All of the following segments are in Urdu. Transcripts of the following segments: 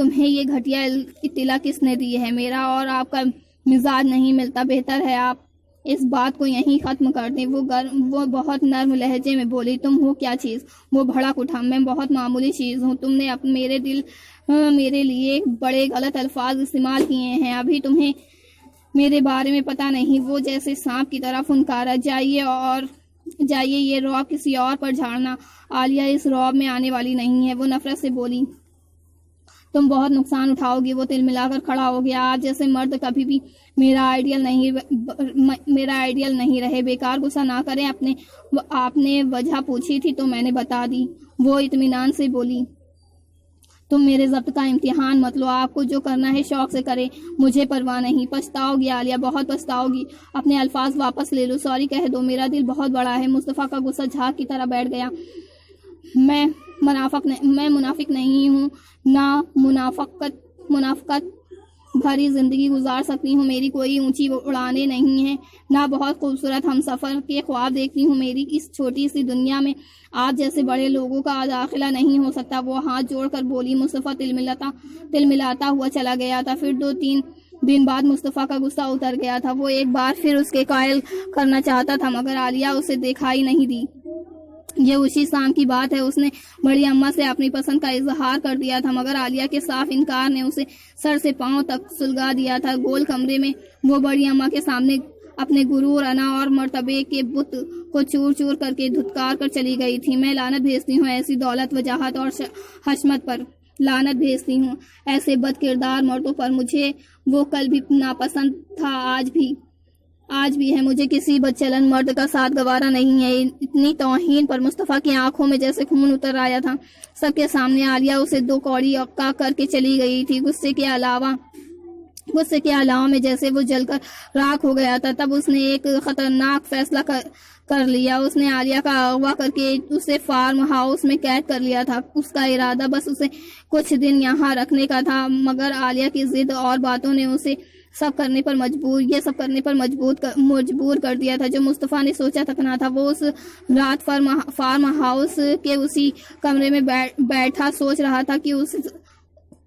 تمہیں یہ گھٹیا اطلاع کس نے دی ہے؟ میرا اور آپ کا مزاج نہیں ملتا، بہتر ہے آپ اس بات کو یہیں ختم کر دیں۔ وہ بہت نرم لہجے میں بولی، تم ہو کیا چیز؟ وہ بھڑک اٹھا، میں بہت معمولی چیز ہوں، تم نے میرے لیے بڑے غلط الفاظ استعمال کیے ہیں، ابھی تمہیں میرے بارے میں پتہ نہیں۔ وہ جیسے سانپ کی طرح پھنکارا، جائیے یہ رعب کسی اور پر جھاڑنا، عالیہ اس رعب میں آنے والی نہیں ہے۔ وہ نفرت سے بولی، تم بہت نقصان اٹھاؤ گی۔ وہ تل ملا کر کھڑا ہو گیا، آپ جیسے مرد کبھی بھی میرا آئیڈیل نہیں رہے، بیکار غصہ نہ کریں، آپ نے وجہ پوچھی تھی تو میں نے بتا دی۔ وہ اطمینان سے بولی، تم میرے ضبط کا امتحان مت لو، آپ کو جو کرنا ہے شوق سے کریں، مجھے پرواہ نہیں۔ پچھتاؤ گی عالیہ، بہت پچھتاؤ گی، اپنے الفاظ واپس لے لو، سوری کہہ دو، میرا دل بہت بڑا ہے۔ مصطفیٰ کا غصہ جھاگ کی طرح بیٹھ گیا۔ میں منافق نہیں ہوں، نہ منافقت بھری زندگی گزار سکتی ہوں، میری کوئی اونچی اڑانے نہیں ہیں، نہ بہت خوبصورت ہم سفر کے خواب دیکھتی ہوں، میری اس چھوٹی سی دنیا میں آپ جیسے بڑے لوگوں کا داخلہ نہیں ہو سکتا۔ وہ ہاتھ جوڑ کر بولی۔ مصطفیٰ تل ملاتا ہوا چلا گیا تھا۔ پھر 2-3 دن بعد مصطفیٰ کا غصہ اتر گیا تھا، وہ ایک بار پھر اس کے قائل کرنا چاہتا تھا، مگر عالیہ اسے دکھائی نہیں دی۔ یہ اسی شام کی بات ہے، اس نے بڑی اماں سے اپنی پسند کا اظہار کر دیا تھا، مگر عالیہ کے صاف انکار نے اسے سر سے پاؤں تک سلگا دیا تھا۔ گول کمرے میں وہ بڑی اماں کے سامنے اپنے غرور، انا اور مرتبے کے بت کو چور چور کر کے دھتکار کر چلی گئی تھی۔ میں لعنت بھیجتی ہوں ایسی دولت، وجاہت اور حشمت پر، لعنت بھیجتی ہوں ایسے بد کردار مردوں پر۔ مجھے وہ کل بھی ناپسند تھا، آج بھی ہے، مجھے کسی بدچلن مرد کا ساتھ گوارا نہیں ہے۔ اتنی توہین پر مصطفیٰ کی آنکھوں میں جیسے خون اتر آیا تھا۔ سب کے سامنے عالیہ اسے 2 کوڑی اکا کر کے چلی گئی تھی، غصے کے علاوہ میں جیسے وہ جل کر راکھ ہو گیا تھا۔ تب اس نے ایک خطرناک فیصلہ کر لیا، اس نے عالیہ کا اغوا کر کے اسے فارم ہاؤس میں قید کر لیا تھا۔ اس کا ارادہ بس اسے کچھ دن یہاں رکھنے کا تھا، مگر عالیہ کی ضد اور باتوں نے اسے یہ سب کرنے پر مجبور کر دیا تھا جو مصطفیٰ نے سوچا تک نہ تھا۔ وہ اس رات فارم ہاؤس کے اسی کمرے میں بیٹھا سوچ رہا تھا کہ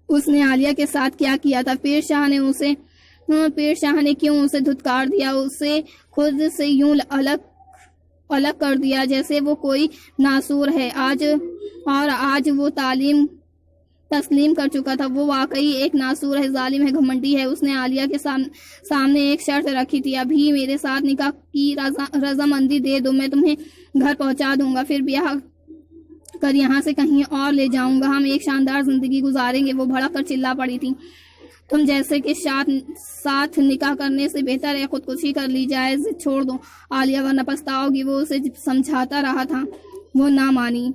اس نے عالیہ کے ساتھ کیا کیا تھا۔ پیر شاہ نے کیوں اسے دھتکار دیا، اسے خود سے یوں الگ کر دیا جیسے وہ کوئی ناسور ہے۔ آج وہ تسلیم کر چکا تھا، وہ واقعی ایک ناسور ہے، ظالم ہے، گھمنڈی ہے۔ اس نے عالیہ کے سامنے ایک شرط رکھی تھی، ابھی میرے ساتھ نکاح کی رضامندی دے دو، میں تمہیں گھر پہنچا دوں گا، پھر بیاہ کر یہاں سے کہیں اور لے جاؤں گا، ہم ایک شاندار زندگی گزاریں گے۔ وہ بھڑک کر چلا پڑی تھی، تم جیسے کہ ساتھ نکاح کرنے سے بہتر ہے خودکشی کر لی جائے، چھوڑ دو عالیہ ورنہ پچھتاؤ گی۔ وہ اسے سمجھاتا رہا تھا، وہ نہ مانی۔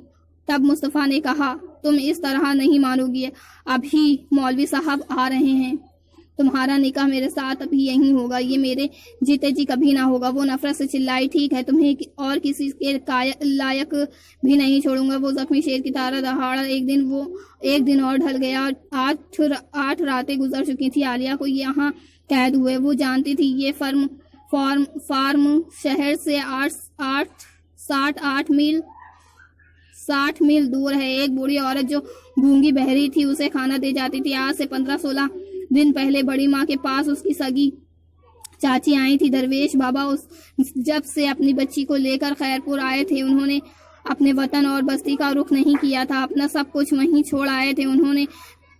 تب مصطفیٰ نے کہا، تم اس طرح نہیں مانو گی، ابھی مولوی صاحب آ رہے ہیں، تمہارا نکاح میرے ساتھ ابھی یہیں ہوگا، یہ میرے جیتے جی کبھی نہ ہوگا۔ وہ نفرت سے چلائی، ٹھیک ہے، تمہیں اور کسی کے لائق بھی نہیں چھوڑوں گا۔ وہ زخمی شیر کی طرح دہاڑا۔ ایک دن اور ڈھل گیا، 8 راتیں گزر چکی تھی عالیہ کو یہاں قید ہوئے۔ وہ جانتی تھی یہ فارم شہر سے 60 میل دور ہے۔ ایک بوڑھی عورت جو گونگی بہری تھی اسے کھانا دے جاتی تھی۔ آج سے 15-16 دن پہلے بڑی ماں کے پاس اس کی سگی چاچی آئی تھی، درویش بابا۔ جب سے اپنی بچی کو لے کر خیرپور آئے تھے، انہوں نے اپنے وطن اور بستی کا رخ نہیں کیا تھا، اپنا سب کچھ وہیں چھوڑ آئے تھے۔ انہوں نے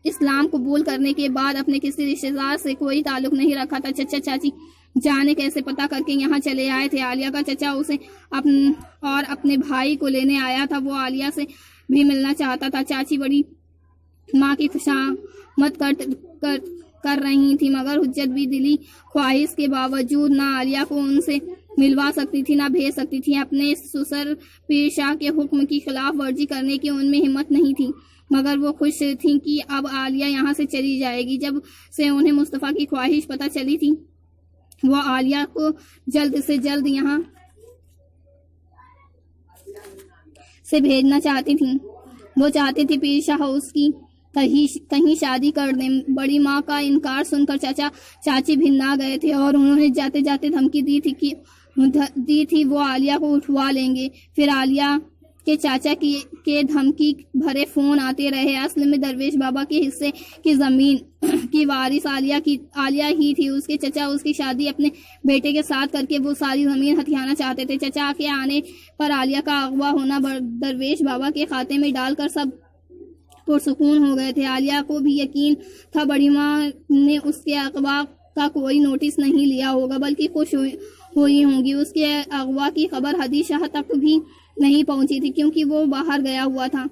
اسلام قبول کرنے کے بعد اپنے کسی رشتہ دار سے کوئی تعلق نہیں رکھا تھا۔ چچا چاچی جانے کیسے پتہ کر کے یہاں چلے آئے تھے۔ عالیہ کا چچا اسے اور اپنے بھائی کو لینے آیا تھا، وہ عالیہ سے بھی ملنا چاہتا تھا۔ چاچی بڑی ماں کی خوشامد کر رہی تھی، مگر حجت بھی دلی خواہش کے باوجود نہ عالیہ کو ان سے ملوا سکتی تھی، نہ بھیج سکتی تھی۔ اپنے سسر پیر شاہ کے حکم کی خلاف ورزی کرنے کی ان میں ہمت نہیں تھی، مگر وہ خوش تھیں کہ اب عالیہ یہاں سے چلی جائے گی۔ جب سے انہیں مصطفیٰ کی خواہش پتہ چلی تھی، وہ عالیہ کو جلد سے جلد یہاں سے بھیجنا چاہتی تھیں۔ وہ چاہتی تھی پیر شاہ اس کی کہیں شادی کر دیں۔ بڑی ماں کا انکار سن کر چچا چاچی بھننا گئے تھے اور انہوں نے جاتے جاتے دھمکی دی تھی وہ عالیہ کو اٹھوا لیں گے، پھر عالیہ کے چاچا کے دھمکی بھرے فون آتے رہے۔ اصل میں درویش بابا کے حصے کی زمین کی وارث عالیہ ہی تھی۔ اس کے چچا اس کی شادی اپنے بیٹے کے ساتھ کر کے وہ ساری زمین ہتھیانا چاہتے تھے۔ چچا کے آنے پر عالیہ کا اغوا ہونا درویش بابا کے کھاتے میں ڈال کر سب پرسکون ہو گئے تھے۔ عالیہ کو بھی یقین تھا بڑی ماں نے اس کے اغوا کا کوئی نوٹس نہیں لیا ہوگا، بلکہ خوش ہوئی ہوں گی۔ اس کے اغوا کی خبر ہدی شاہ تک بھی نہیں پہنچی تھی کیونکہ وہ باہر گیا ہوا تھا۔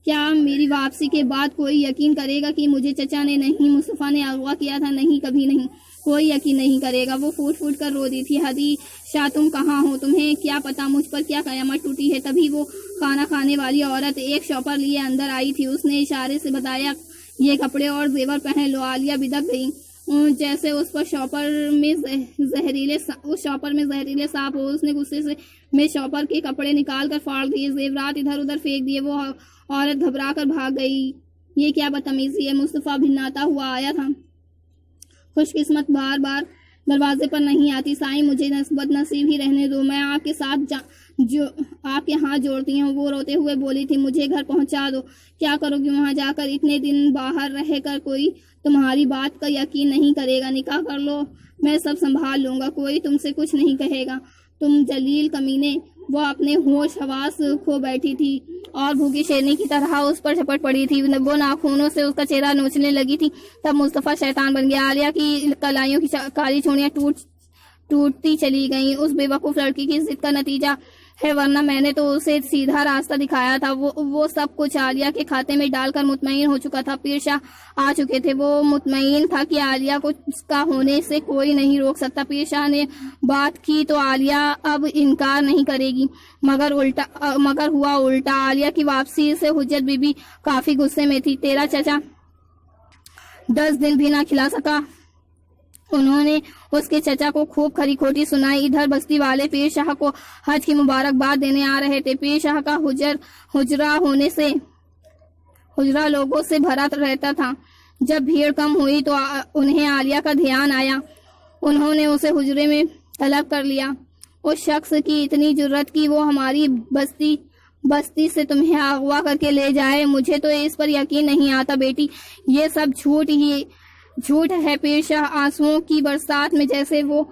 کیا میری واپسی کے بعد کوئی یقین کرے گا کہ مجھے چچا نے نہیں مصطفیٰ نے اغوا کیا تھا؟ نہیں، کبھی نہیں، کوئی یقین نہیں کرے گا۔ وہ پھوٹ پھوٹ کر رو دی تھی۔ ہدی شاہ تم کہاں ہو؟ تمہیں کیا پتا مجھ پر کیا قیامت ٹوٹی ہے؟ تبھی وہ کھانا کھانے والی عورت ایک شاپر لیے اندر آئی تھی۔ اس نے اشارے سے بتایا یہ کپڑے اور زیور پہن لو۔ عالیہ بدک گئی جیسے اس پر شاپر میں زہریلے سانپ ہو۔ اس نے غصے میں شاپر کے کپڑے نکال کر پھاڑ دیے، زیورات ادھر ادھر پھینک دیے۔ وہ عورت گھبرا کر بھاگ گئی۔ یہ کیا بدتمیزی ہے؟ مصطفیٰ بھناتا ہوا آیا تھا۔ خوش قسمت بار بار دروازے پر نہیں آتی۔ سائیں مجھے بد نصیب ہی رہنے دو، میں آپ کے ساتھ آپ کے ہاتھ جوڑتی ہوں۔ وہ روتے ہوئے بولی تھی مجھے گھر پہنچا دو۔ کیا کرو گی وہاں جا کر؟ اتنے دن باہر رہ کر کوئی تمہاری بات کا یقین نہیں کرے گا۔ نکاح کر لو، میں سب سنبھال لوں گا، کوئی تم سے کچھ نہیں کہے گا۔ تم جلیل کمینے۔ وہ اپنے ہوش حواس کھو بیٹھی تھی اور بھوکی شیرنی کی طرح اس پر جھپٹ پڑی تھی۔ وہ ناخونوں سے اس کا چہرہ نوچنے لگی تھی۔ تب مصطفیٰ شیطان بن گیا۔ عالیہ کی کلائیوں کی کالی چوڑیاں ٹوٹتی چلی گئیں۔ اس بے وقوف لڑکی کی ضد کا نتیجہ ہے، ورنہ میں نے تو اسے سیدھا راستہ دکھایا تھا۔ وہ سب کچھ عالیہ کے کھاتے میں ڈال کر مطمئن ہو چکا تھا۔ پیر شاہ آ چکے تھے۔ وہ مطمئن تھا کہ عالیہ کو اس کا ہونے سے کوئی نہیں روک سکتا۔ پیر شاہ نے بات کی تو عالیہ اب انکار نہیں کرے گی، مگر ہوا الٹا۔ عالیہ کی واپسی سے حجت بی بی کافی غصے میں تھی۔ تیرا چچا 10 دن بھی نہ کھلا سکا؟ انہوں نے اس کے چچا کو خوب کھری کھوٹی سنائی۔ ادھر بستی والے پیر شاہ کو حج کی مبارکباد دینے آ رہے تھے۔ پیر شاہ کا حجرہ لوگوں سے بھرا رہتا تھا۔ جب بھیڑ کم ہوئی تو انہیں عالیہ کا دھیان آیا۔ انہوں نے اسے حجرے میں طلب کر لیا۔ اس شخص کی اتنی جرت کہ وہ ہماری بستی سے تمہیں اغوا کر کے لے جائے، مجھے تو اس پر یقین نہیں آتا بیٹی، یہ سب جھوٹ ہے۔ پیر شاہ آنسوؤں کی برسات میں جیسے وہ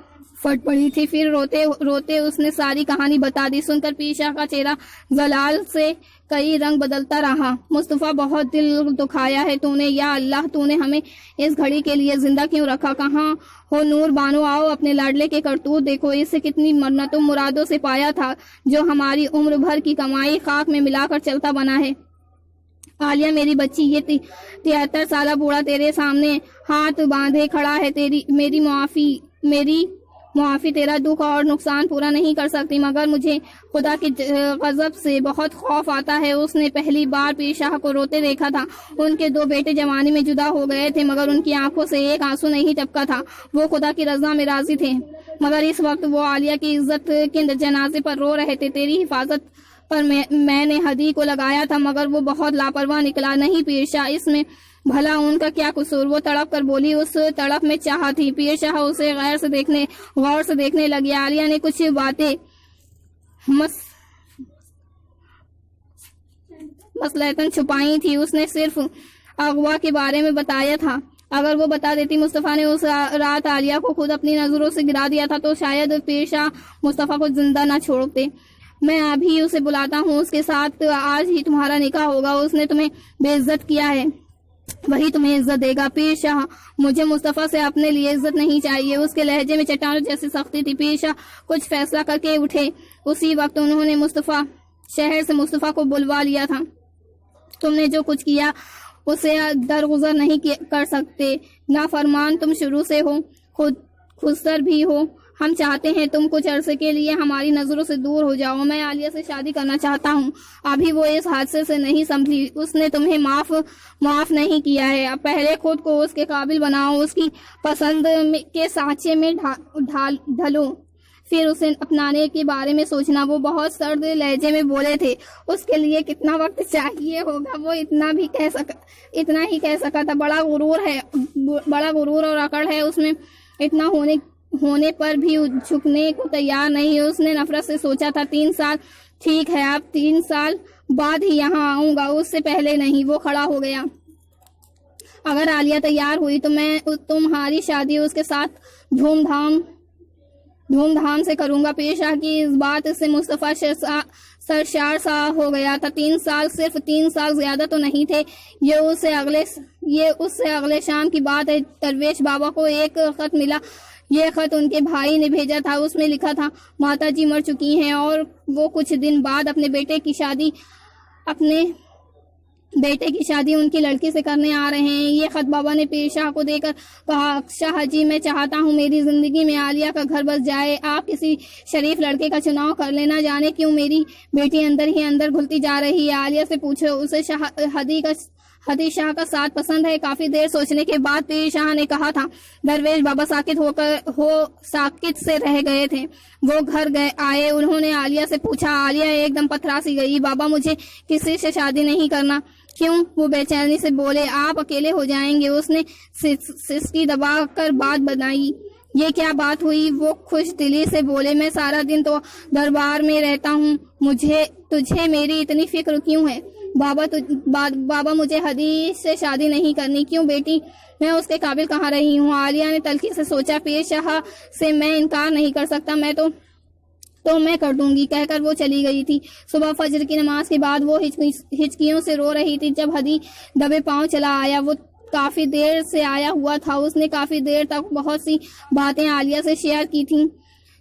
پھٹ پڑی تھی۔ پھر روتے روتے اس نے ساری کہانی بتا دی۔ سن کر پیر شاہ کا چہرہ زلال سے کئی رنگ بدلتا رہا۔ مصطفیٰ بہت دل دکھایا ہے تو نے، یا اللہ تو نے ہمیں اس گھڑی کے لیے زندہ کیوں رکھا؟ کہاں ہو نور بانو؟ آؤ اپنے لاڈلے کے کرتوت دیکھو، اسے کتنی منتوں مرادوں سے پایا تھا، جو ہماری عمر بھر کی کمائی خاک میں ملا کر چلتا بنا ہے۔ عالیہ میری بچی، یہ 73 سالہ بوڑھا تیرے سامنے ہاتھ باندھے کھڑا ہے۔ میری معافی تیرا دکھ اور نقصان پورا نہیں کر سکتی، مگر مجھے خدا کے غضب سے بہت خوف آتا ہے۔ اس نے پہلی بار پیر شاہ کو روتے دیکھا تھا۔ ان کے 2 بیٹے جوانی میں جدا ہو گئے تھے، مگر ان کی آنکھوں سے ایک آنسو نہیں ٹپکا تھا۔ وہ خدا کی رضا میں راضی تھے، مگر اس وقت وہ عالیہ کی عزت کے جنازے پر رو رہے تھے۔ تیری حفاظت پر میں نے ہدی کو لگایا تھا، مگر وہ بہت لاپرواہ نکلا۔ نہیں پیر شاہ، اس میں بھلا ان کا کیا قصور؟ وہ تڑپ کر بولی۔ اس تڑپ میں چاہ تھی۔ پیر شاہ اسے غور سے دیکھنے لگے۔ عالیہ نے کچھ باتیں مصلحتاً چھپائی تھی۔ اس نے صرف اغوا کے بارے میں بتایا تھا۔ اگر وہ بتا دیتی مصطفیٰ نے اس رات عالیہ کو خود اپنی نظروں سے گرا دیا تھا تو شاید پیر شاہ مصطفیٰ کو زندہ نہ چھوڑتے۔ میں ابھی اسے بلاتا ہوں، اس کے ساتھ آج ہی تمہارا نکاح ہوگا۔ اس نے تمہیں بے عزت کیا ہے، وہی تمہیں عزت دے گا۔ پیر شاہ، مجھے مصطفیٰ سے اپنے لیے عزت نہیں چاہیے۔ اس کے لہجے میں چٹانوں جیسی سختی تھی۔ پیر شاہ کچھ فیصلہ کر کے اٹھے۔ اسی وقت انہوں نے شہر سے مصطفیٰ کو بلوا لیا تھا۔ تم نے جو کچھ کیا اسے درگزر نہیں کر سکتے، نافرمان تم شروع سے ہو، خودسر بھی ہو۔ ہم چاہتے ہیں تم کچھ عرصے کے لیے ہماری نظروں سے دور ہو جاؤ۔ میں عالیہ سے شادی کرنا چاہتا ہوں۔ ابھی وہ اس حادثے سے نہیں سنبھلی، اس نے تمہیں معاف نہیں کیا ہے۔ اب پہلے خود کو اس کے قابل بناؤ، اس کی پسند کے سانچے میں ڈھلو، پھر اسے اپنانے کے بارے میں سوچنا۔ وہ بہت سرد لہجے میں بولے تھے۔ اس کے لیے کتنا وقت چاہیے ہوگا؟ وہ اتنا ہی کہہ سکا تھا۔ بڑا غرور اور اکڑ ہے اس میں، اتنا ہونے پر بھی جھکنے کو تیار نہیں۔ اس نے نفرت سے سوچا تھا 3 سال ٹھیک ہے، اب 3 سال بعد ہی یہاں آؤں گا، اس سے پہلے نہیں۔ وہ کھڑا ہو گیا۔ اگر عالیہ تیار ہوئی تو میں تمہاری شادی اس کے ساتھ دھوم دھام سے کروں گا۔ پیر شاہ کی اس بات سے مصطفیٰ سرشار سا ہو گیا تھا۔ 3 سال، صرف 3 سال، زیادہ تو نہیں تھے۔ یہ اس سے اگلے شام کی بات ہے۔ درویش بابا کو ایک خط ملا۔ یہ خط ان کے بھائی نے بھیجا تھا۔ اس میں لکھا تھا، ماتا جی مر چکی ہیں اور وہ کچھ دن بعد اپنے بیٹے کی شادی ان کی لڑکی سے کرنے آ رہے ہیں۔ یہ خط بابا نے پیر شاہ کو دے کر کہا، شاہ جی میں چاہتا ہوں میری زندگی میں عالیہ کا گھر بس جائے۔ آپ کسی شریف لڑکے کا چناؤ کر لینا، جانے کیوں میری بیٹی اندر ہی اندر گھلتی جا رہی ہے۔ عالیہ سے پوچھو، اسے ہدی شاہ کا ساتھ پسند ہے۔ کافی دیر سوچنے کے بعد پیر شاہ نے کہا تھا۔ درویش بابا ساکت سے رہ گئے تھے۔ وہ گھر آئے۔ انہوں نے عالیہ سے پوچھا۔ عالیہ ایک دم پتھرا سی گئی۔ بابا مجھے کسی سے شادی نہیں کرنا۔ کیوں؟ وہ بے چینی سے بولے۔ آپ اکیلے ہو جائیں گے۔ اس نے سسکی دبا کر بات بنائی۔ یہ کیا بات ہوئی؟ وہ خوش دلی سے بولے، میں سارا دن تو دربار میں رہتا ہوں، تجھے میری اتنی فکر کیوں ہے؟ بابا مجھے حدیث سے شادی نہیں کرنی۔ کیوں بیٹی؟ میں اس کے قابل کہاں رہی ہوں؟ عالیہ نے تلخی سے سوچا۔ پیر شاہ سے میں انکار نہیں کر سکتا، میں کر دوں گی، کہہ کر وہ چلی گئی تھی۔ صبح فجر کی نماز کے بعد وہ ہچکیوں سے رو رہی تھی جب ہدی دبے پاؤں چلا آیا۔ وہ کافی دیر سے آیا ہوا تھا۔ اس نے کافی دیر تک بہت سی باتیں عالیہ سے شیئر کی تھیں۔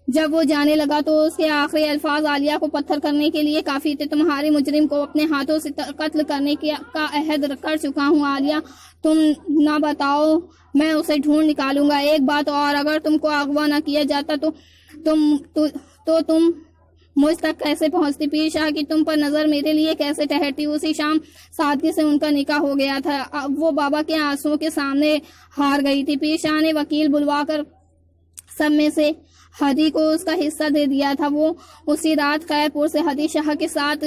جب وہ جانے لگا تو اس کے آخری الفاظ عالیہ کو پتھر کرنے کے لیے کافی تھے۔ تمہارے مجرم کو اپنے ہاتھوں سے قتل کرنے کا عہد کر چکا ہوں عالیہ، تم نہ بتاؤ، میں اسے ڈھونڈ نکالوں گا۔ ایک بات اور، اگر تم کو اغوا نہ کیا جاتا تو تم مجھ تک کیسے پہنچتی؟ پیر شاہ کی تم پر نظر میرے لیے کیسے ٹھہرتی؟ اسی شام سادگی سے ان کا نکاح ہو گیا تھا۔ وہ بابا کے آنسوؤں کے سامنے ہار گئی تھی۔ پیر شاہ نے وکیل بلوا کر سب میں سے ہدی کو اس کا حصہ دے دیا تھا۔ وہ اسی رات خیر پور سے ہدی شاہ کے ساتھ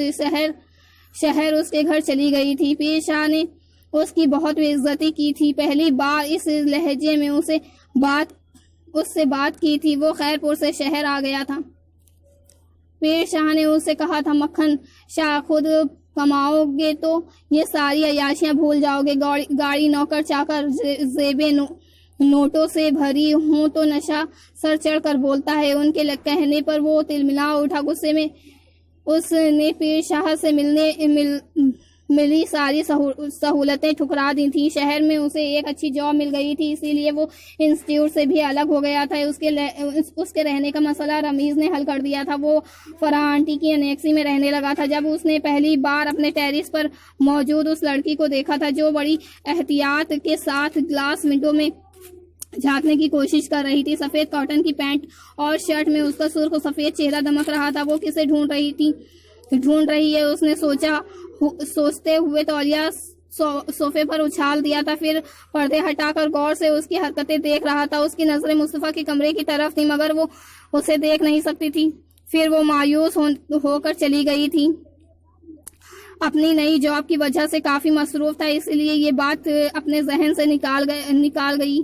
شہر اس کے گھر چلی گئی تھی۔ پیر شاہ نے اس کی بہت عزتی کی تھی۔ پہلی بار اس لہجے میں اس سے بات کی تھی۔ وہ خیر پور سے شہر آ گیا تھا۔ پیر شاہ نے اس سے کہا تھا، مکھن شاہ، خود کماؤ گے تو یہ ساری عیاشیاں بھول جاؤ گے۔ گاڑی، نوکر چاکر، زیبیں نوٹوں سے بھری ہوں تو نشہ سر چڑھ کر بولتا ہے۔ ان کے کہنے پر وہ تلملا اٹھا۔ غصے میں اس نے پیر شاہ سے ملی ساری سہولتیں ٹھکرا دی تھیں۔ شہر میں اسے ایک اچھی جاب مل گئی تھی، اسی لیے وہ انسٹیٹیوٹ سے بھی الگ ہو گیا تھا۔ اس کے رہنے کا مسئلہ رمیز نے حل کر دیا تھا۔ وہ فرح آنٹی کی انیکسی میں رہنے لگا تھا۔ جب اس نے پہلی بار اپنے ٹیرس پر موجود اس لڑکی کو دیکھا تھا جو بڑی احتیاط کے ساتھ گلاس ونڈو میں جھانکنے کی کوشش کر رہی تھی، سفید کاٹن کی پینٹ اور شرٹ میں اس کا سرخ و سفید چہرہ دمک رہا تھا۔ وہ کسے ڈھونڈ رہی ہے اس نے سوچتے ہوئے تولیہ صوفے پر اچھال دیا تھا، پھر پردے ہٹا کر غور سے اس کی حرکتیں دیکھ رہا تھا۔ اس کی نظریں مصطفیٰ کے کمرے کی طرف تھی مگر وہ اسے دیکھ نہیں سکتی تھی۔ پھر وہ مایوس ہو کر چلی گئی تھی۔ اپنی نئی جاب کی وجہ سے کافی مصروف تھا، اس لیے یہ بات اپنے ذہن سے نکال گئی۔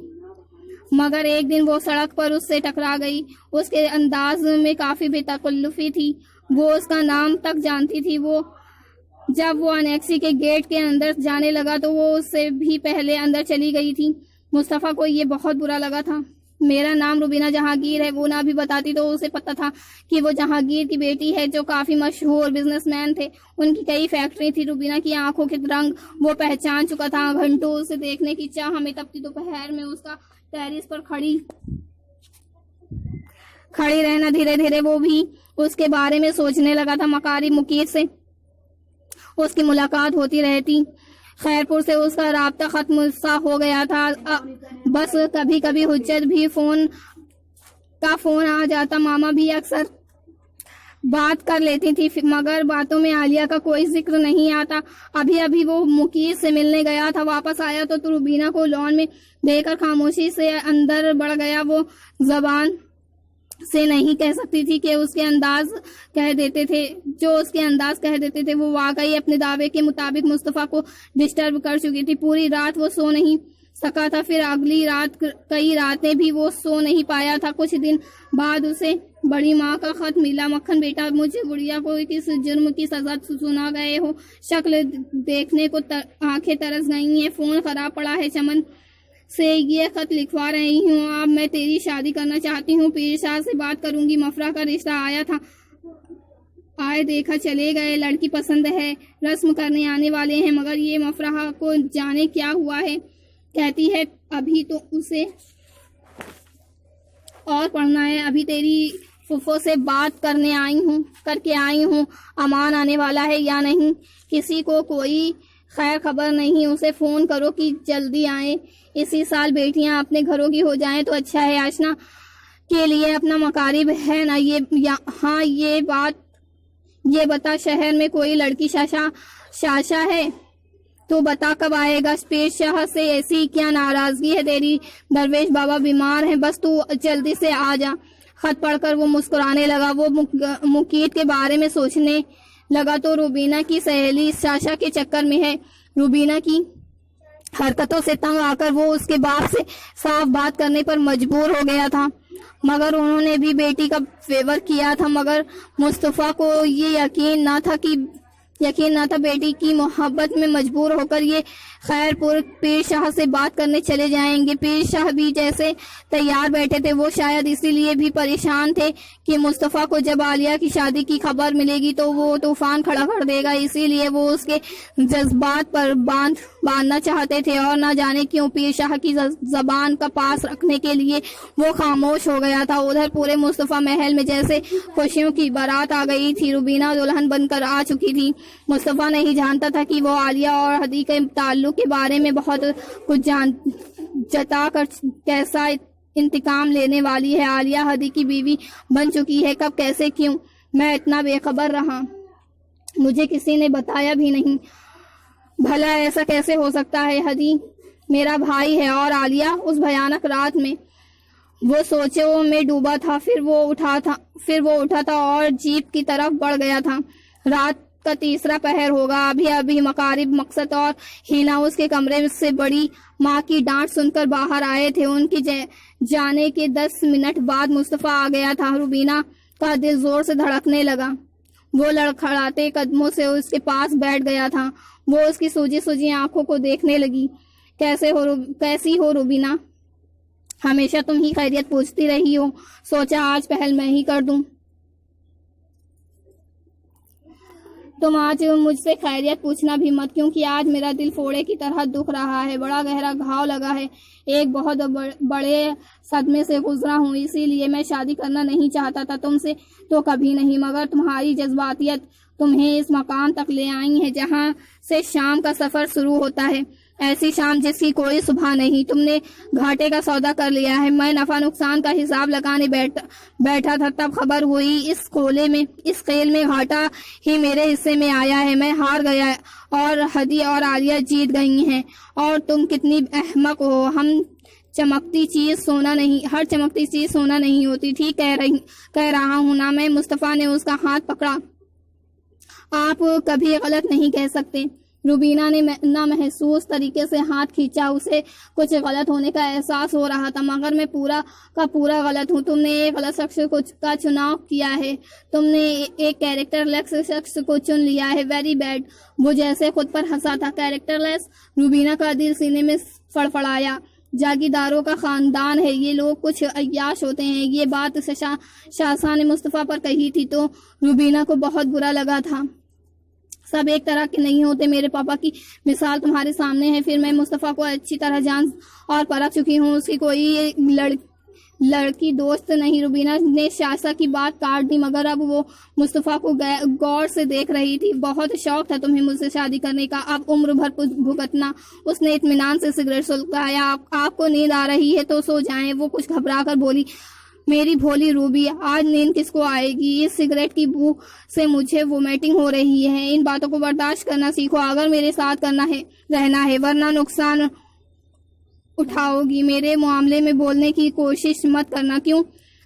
مگر ایک دن وہ سڑک پر اس سے ٹکرا گئی۔ اس کے انداز میں کافی بے تکلفی تھی، وہ اس کا نام تک جانتی تھی۔ جب وہ انیکسی کے گیٹ کے اندر جانے لگا تو وہ اس سے بھی پہلے اندر چلی گئی تھی۔ مصطفیٰ کو یہ بہت برا لگا تھا۔ میرا نام روبینہ جہانگیر ہے، وہ نہ بھی بتاتی تو اسے پتا تھا کہ وہ جہانگیر کی بیٹی ہے جو کافی مشہور بزنس مین تھے۔ ان کی کئی فیکٹری تھی۔ روبینہ کی آنکھوں کے رنگ وہ پہچان چکا تھا۔ گھنٹوں اسے دیکھنے کی چاہ میں تپتی دوپہر میں اس کا ٹیرس پر کھڑی رہنا، دھیرے دھیرے وہ بھی اس کے بارے میں سوچنے لگا تھا۔ مکاری مقیر سے اس کی ملاقات ہوتی رہتی۔ خیر پور سے اس کا رابطہ ختم سا ہو گیا تھا۔ بس کبھی کبھی حجت بھی فون آ جاتا۔ ماما بھی اکثر بات کر لیتی تھی مگر باتوں میں عالیہ کا کوئی ذکر نہیں آتا۔ ابھی وہ مقیر سے ملنے گیا تھا، واپس آیا تو روبینہ کو لان میں دے کر خاموشی سے اندر بڑھ گیا۔ وہ زبان سے نہیں کہہ سکتی تھی کہ اس کے انداز کہہ دیتے تھے وہ واقعی اپنے دعوے کے مطابق مصطفیٰ کو ڈسٹرب کر چکی تھی۔ پوری رات وہ سو نہیں سکا تھا. پھر اگلی رات کئی راتیں بھی وہ سو نہیں پایا تھا. کچھ دن بعد اسے بڑی ماں کا خط ملا. مکھن بیٹا، مجھے گڑیا کو کس جرم کی سزا سنا گئے ہو؟ شکل دیکھنے کو آنکھیں ترس گئی ہیں. فون خراب پڑا ہے. چمن سے یہ خط لکھوا رہی ہوں. اب میں تیری شادی کرنا چاہتی ہوں. پیر شاہ سے بات کروں گی. مفرح کا رشتہ آیا تھا، آئے دیکھا چلے گئے. لڑکی پسند ہے، رسم کرنے آنے والے ہیں، مگر یہ مفرح کو جانے کیا ہوا ہے. کہتی ہے ابھی تو اسے اور پڑھنا ہے. ابھی تیری پھوپھو سے بات کر کے آئی ہوں. امان آنے والا ہے یا نہیں؟ کسی کو کوئی خیر خبر نہیں. اسے فون کرو کہ جلدی آئے. اسی سال بیٹیاں اپنے گھروں کی ہو جائیں تو اچھا ہے. آشنا کے لیے اپنا مقارب ہے نا. ہاں یہ بتا، شہر میں کوئی لڑکی شاشا ہے تو بتا کب آئے گا؟ پیر شاہ سے ایسی کیا ناراضگی ہے تیری؟ درویش بابا بیمار ہیں، بس تو جلدی سے آ جا. خط پڑھ کر وہ مسکرانے لگا. وہ مقید کے بارے میں سوچنے لگا تو روبینہ کی سہیلی شاشا کے چکر میں ہے. روبینہ کی حرکتوں سے تنگ آ کر وہ اس کے باپ سے صاف بات کرنے پر مجبور ہو گیا تھا. مگر انہوں نے بھی بیٹی کا فیور کیا تھا. مگر مصطفیٰ کو یہ یقین نہ تھا بیٹی کی محبت میں مجبور ہو کر یہ خیر پور پیر شاہ سے بات کرنے چلے جائیں گے. پیر شاہ بھی جیسے تیار بیٹھے تھے. وہ شاید اسی لیے بھی پریشان تھے کہ مصطفیٰ کو جب عالیہ کی شادی کی خبر ملے گی تو وہ طوفان کھڑا کر دے گا. اسی لیے وہ اس کے جذبات پر باندھنا چاہتے تھے. اور نہ جانے کیوں پیر شاہ کی زبان کا پاس رکھنے کے لیے وہ خاموش ہو گیا تھا. ادھر پورے مصطفیٰ محل میں جیسے خوشیوں کی بارات آ گئی تھی. روبینہ دلہن بن کر آ چکی تھی. مصطفیٰ نہیں جانتا تھا کہ وہ عالیہ اور ہدی کے تعلق کے بارے میں بہت کچھ جتا کر کیسا انتقام لینے والی ہے. عالیہ ہدی کی بیوی بن چکی ہے. کب، کیسے، کیوں؟ میں اتنا بے خبر رہا، مجھے کسی نے بتایا بھی نہیں. بھلا ایسا کیسے ہو سکتا ہے؟ ہدی میرا بھائی ہے اور عالیہ اس بھیانک رات میں وہ سوچوں میں ڈوبا تھا. پھر وہ اٹھا تھا اور جیپ کی طرف بڑھ گیا تھا. رات کا تیسرا پہر ہوگا. ابھی مقارب، مقصد اور ہینا اس کے کمرے سے بڑی ماں کی ڈانٹ سن کر باہر آئے تھے. ان کی جانے کے 10 منٹ بعد مصطفیٰ آ گیا تھا. روبینہ کا دل زور سے دھڑکنے لگا. وہ لڑکھڑاتے قدموں سے اس کے پاس بیٹھ گیا تھا. وہ اس کی سوجی آنکھوں کو دیکھنے لگی. کیسی ہو روبینہ؟ ہمیشہ تم ہی خیریت پوچھتی رہی ہو، سوچا آج پہل میں ہی کر دوں. تم آج مجھ سے خیریت پوچھنا بھی مت، کیونکہ آج میرا دل فوڑے کی طرح دکھ رہا ہے. بڑا گہرا گھاؤ لگا ہے. ایک بہت بڑے صدمے سے گزرا ہوں. اسی لیے میں شادی کرنا نہیں چاہتا تھا. تم سے تو کبھی نہیں، مگر تمہاری جذباتیت تمہیں اس مقام تک لے آئی ہے جہاں سے شام کا سفر شروع ہوتا ہے. ایسی شام جس کی کوئی صبح نہیں. تم نے گھاٹے کا سودا کر لیا ہے. میں نفع نقصان کا حساب لگانے بیٹھا تھا، تب خبر ہوئی اس کھیل میں گھاٹا ہی میرے حصے میں آیا ہے. میں ہار گیا اور ہدی اور عالیہ جیت گئی ہیں. اور تم کتنی احمق ہو. ہر چمکتی چیز سونا نہیں ہوتی. ٹھیک کہہ رہا ہوں نا میں؟ مصطفیٰ نے اس کا ہاتھ پکڑا. آپ کبھی غلط نہیں کہہ سکتے. روبینہ نے نہ محسوس طریقے سے ہاتھ کھینچا. اسے کچھ غلط ہونے کا احساس ہو رہا تھا، مگر میں پورا کا پورا غلط ہوں. تم نے ایک غلط شخص کا چناؤ کیا ہے. تم نے ایک کیریکٹر لیس شخص کو چن لیا ہے. Very bad. وہ جیسے خود پر ہنسا تھا. کیریکٹر لیس؟ روبینہ کا دل سینے میں فڑفڑایا. جاگیرداروں کا خاندان ہے یہ لوگ، کچھ عیاش ہوتے ہیں. یہ بات شاشا نے مصطفیٰ پر کہی تھی تو روبینہ کو بہت برا لگا تھا. سب ایک طرح کے نہیں ہوتے. میرے پاپا کی مثال تمہارے سامنے ہے. پھر میں مصطفیٰ کو اچھی طرح جان اور پرکھ چکی ہوں. اس کی کوئی لڑکی دوست نہیں. روبینہ نے شاشا کی بات کاٹ دی، مگر اب وہ مصطفیٰ کو غور سے دیکھ رہی تھی. بہت شوق تھا تمہیں مجھ سے شادی کرنے کا، اب عمر بھر بھگتنا. اس نے اطمینان سے سگریٹ سلگایا. آپ کو نیند آ رہی ہے تو سو جائیں. وہ کچھ گھبرا کر بولی. میری بھولی روبی، آج نیند کس کو آئے گی؟ اس سگریٹ کی بو سے مجھے وومیٹنگ ہو رہی ہے. ان باتوں کو برداشت کرنا سیکھو اگر میرے ساتھ رہنا ہے، ورنہ نقصان اٹھاؤ گی. میرے معاملے میں بولنے کی کوشش مت کرنا. کیوں؟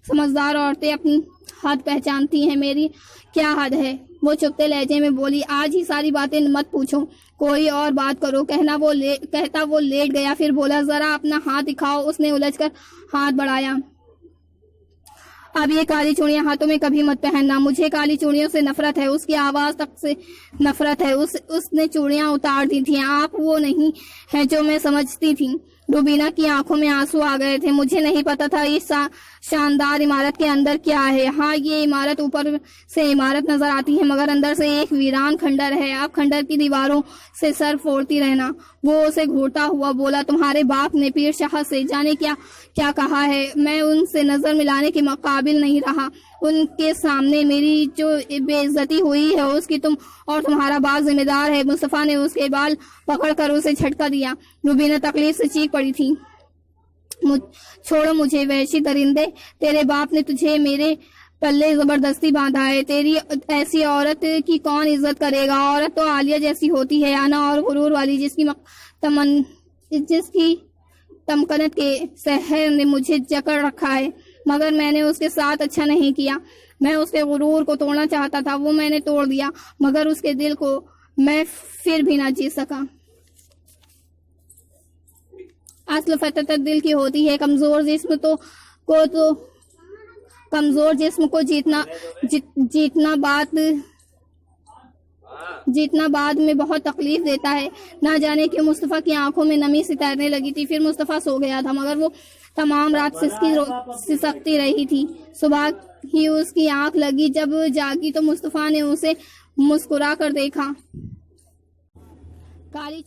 سمجھدار عورتیں اپنی حد پہچانتی ہیں، میری کیا حد ہے؟ وہ چپتے لہجے میں بولی، آج ہی ساری باتیں مت پوچھو، کوئی اور بات کرو۔ کہتا وہ لیٹ گیا، پھر بولا، ذرا اپنا ہاتھ دکھاؤ۔ اس نے الجھ کر ہاتھ بڑھایا۔ اب یہ کالی چوڑیاں ہاتھوں میں کبھی مت پہننا، مجھے کالی چوڑیوں سے نفرت ہے، اس کی آواز تک سے نفرت ہے۔ اس نے چوڑیاں اتار دی تھیں۔ آپ وہ نہیں ہیں جو میں سمجھتی تھی۔ روبینہ کی آنکھوں میں آنسو آ گئے تھے۔ مجھے نہیں پتا تھا اس شاندار عمارت کے اندر کیا ہے۔ ہاں، یہ عمارت اوپر سے عمارت نظر آتی ہے، مگر اندر سے ایک ویران کھنڈر ہے۔ اب کھنڈر کی دیواروں سے سر پھوڑتی رہنا۔ وہ اسے گھورتا ہوا بولا، تمہارے باپ نے پیر شاہ سے جانے کیا کہا ہے؟ میں ان سے نظر ملانے کے قابل نہیں رہا۔ ان کے سامنے میری جو بے عزتی ہوئی ہے اس کی تم اور تمہارا باپ ذمہ دار ہے۔ مصطفیٰ نے اس کے بال پکڑ کر اسے جھٹکا دیا۔ روبینہ تکلیف سے چیخ پڑی تھی، چھوڑو مجھے وحشی درندے، تیرے باپ نے تجھے میرے پلے زبردستی باندھا ہے۔ تیری ایسی عورت کی کون عزت کرے گا؟ عورت تو عالیہ جیسی ہوتی ہے، انا اور غرور والی، جس کی تمکنت کے سحر نے مجھے جکڑ رکھا ہے، مگر میں نے اس کے ساتھ اچھا نہیں کیا۔ میں اس کے غرور کو توڑنا چاہتا تھا، وہ میں نے توڑ دیا، مگر اس کے دل کو میں پھر بھی نہ جیت سکا۔ اصل فتح دل کی ہوتی ہے، کمزور جسم کو جیتنا بعد میں بہت تکلیف دیتا ہے۔ نہ جانے کیوں مصطفیٰ کی آنکھوں میں نمی سی تیرنے لگی تھی۔ پھر مصطفیٰ سو گیا تھا، مگر وہ تمام رات سسکتی رہی تھی۔ صبح ہی اس کی آنکھ لگی۔ جب جاگی تو مصطفیٰ نے اسے مسکرا کر دیکھا۔ کالی